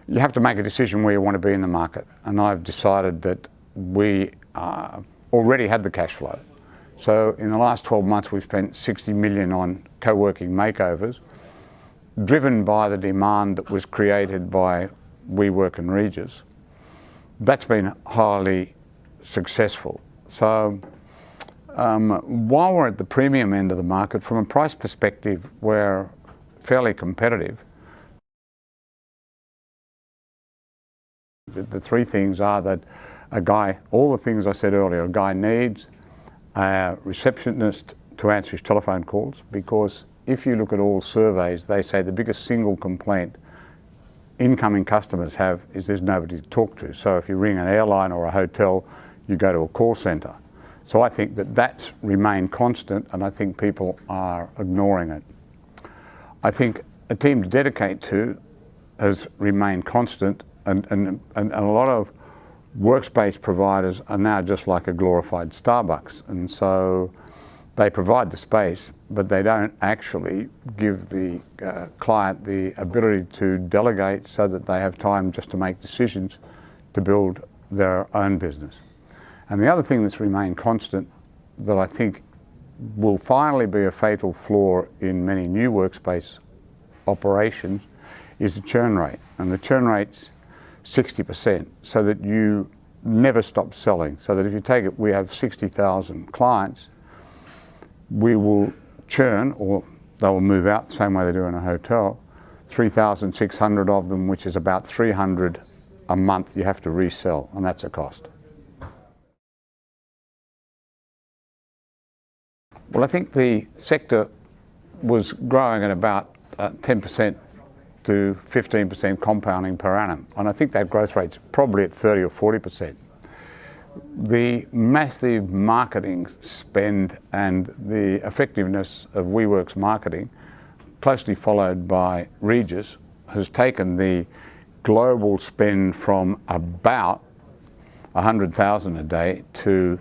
you have to make a decision where you want to be in the market. And I've decided that we already had the cash flow. So in the last 12 months, we've spent 60 million on co-working makeovers, driven by the demand that was created by WeWork and Regis. That's been highly successful. So while we're at the premium end of the market, from a price perspective, we're fairly competitive. The three things are that all the things I said earlier, a guy needs a receptionist to answer his telephone calls, because if you look at all surveys, they say the biggest single complaint incoming customers have is there's nobody to talk to. So if you ring an airline or a hotel, you go to a call centre. So I think that that's remained constant, and I think people are ignoring it. I think a team to dedicate to has remained constant, and a lot of workspace providers are now just like a glorified Starbucks, and so they provide the space, but they don't actually give the client the ability to delegate so that they have time just to make decisions to build their own business. And the other thing that's remained constant that I think will finally be a fatal flaw in many new workspace operations is the churn rate. And the churn rate's 60%, so that you never stop selling. So that if you take it, we have 60,000 clients, we will churn, or they will move out the same way they do in a hotel, 3,600 of them, which is about 300 a month you have to resell, and that's a cost. Well, I think the sector was growing at about 10% to 15% compounding per annum, and I think that growth rate's probably at 30 or 40%. The massive marketing spend and the effectiveness of WeWork's marketing, closely followed by Regis, has taken the global spend from about 100,000 a day to,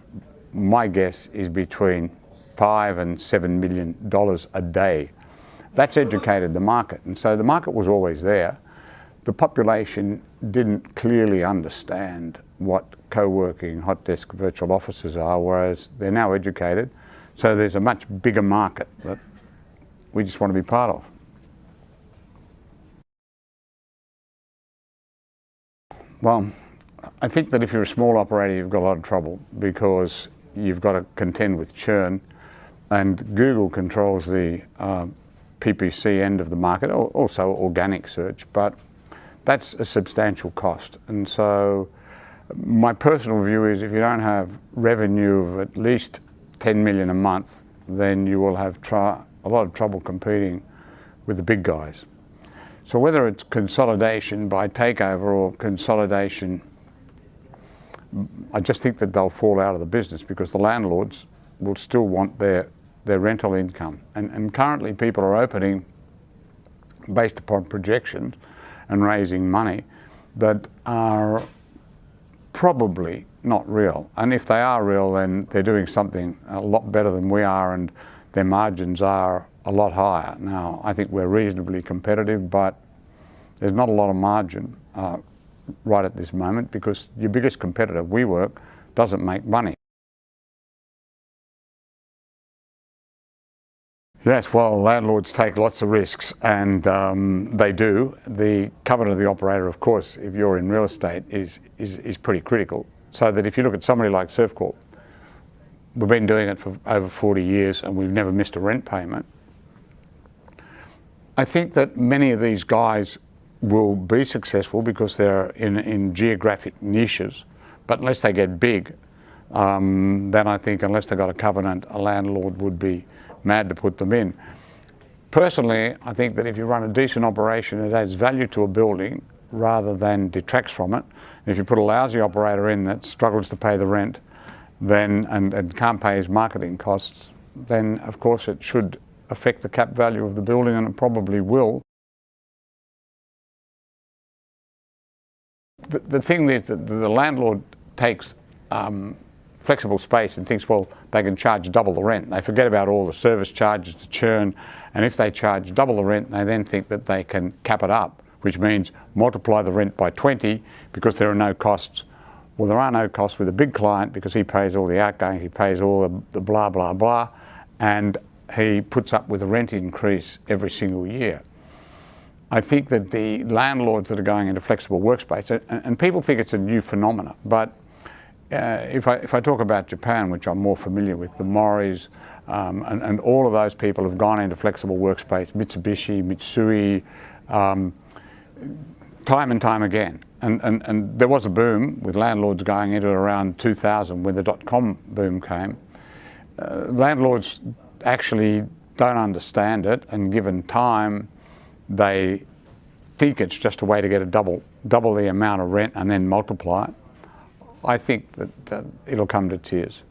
my guess, is between $5 and $7 million a day. That's educated the market, and so the market was always there. The population didn't clearly understand what co-working, hot desk, virtual offices are, whereas they're now educated. So there's a much bigger market that we just want to be part of. Well, I think that if you're a small operator, you've got a lot of trouble, because you've got to contend with churn, and Google controls the PPC end of the market, also organic search, but that's a substantial cost. And so my personal view is, if you don't have revenue of at least 10 million a month, then you will have a lot of trouble competing with the big guys. So whether it's consolidation by takeover or consolidation, I just think that they'll fall out of the business, because the landlords will still want their rental income. And currently people are opening based upon projections and raising money that are probably not real. And if they are real, then they're doing something a lot better than we are, and their margins are a lot higher. Now, I think we're reasonably competitive, but there's not a lot of margin right at this moment, because your biggest competitor, WeWork, doesn't make money. Yes, well, landlords take lots of risks, and they do. The covenant of the operator, of course, if you're in real estate, is pretty critical. So that if you look at somebody like ServCorp, we've been doing it for over 40 years and we've never missed a rent payment. I think that many of these guys will be successful because they're in geographic niches, but unless they get big, then I think unless they've got a covenant, a landlord would be mad to put them in. Personally, I think that if you run a decent operation, it adds value to a building rather than detracts from it. And if you put a lousy operator in that struggles to pay the rent, then and can't pay his marketing costs, then of course it should affect the cap value of the building, and it probably will. The thing is that the landlord takes flexible space and thinks, well, they can charge double the rent. They forget about all the service charges, the churn, and if they charge double the rent, they then think that they can cap it up, which means multiply the rent by 20 because there are no costs. Well, there are no costs with a big client because he pays all the outgoing, he pays all the blah, blah, blah, and he puts up with a rent increase every single year. I think that the landlords that are going into flexible workspace, and people think it's a new phenomenon, but if I talk about Japan, which I'm more familiar with, the Moris, and all of those people have gone into flexible workspace, Mitsubishi, Mitsui, time and time again. And there was a boom with landlords going into it around 2000 when the dot-com boom came. Landlords actually don't understand it, and given time, they think it's just a way to get a double the amount of rent and then multiply it. I think that it'll come to tears.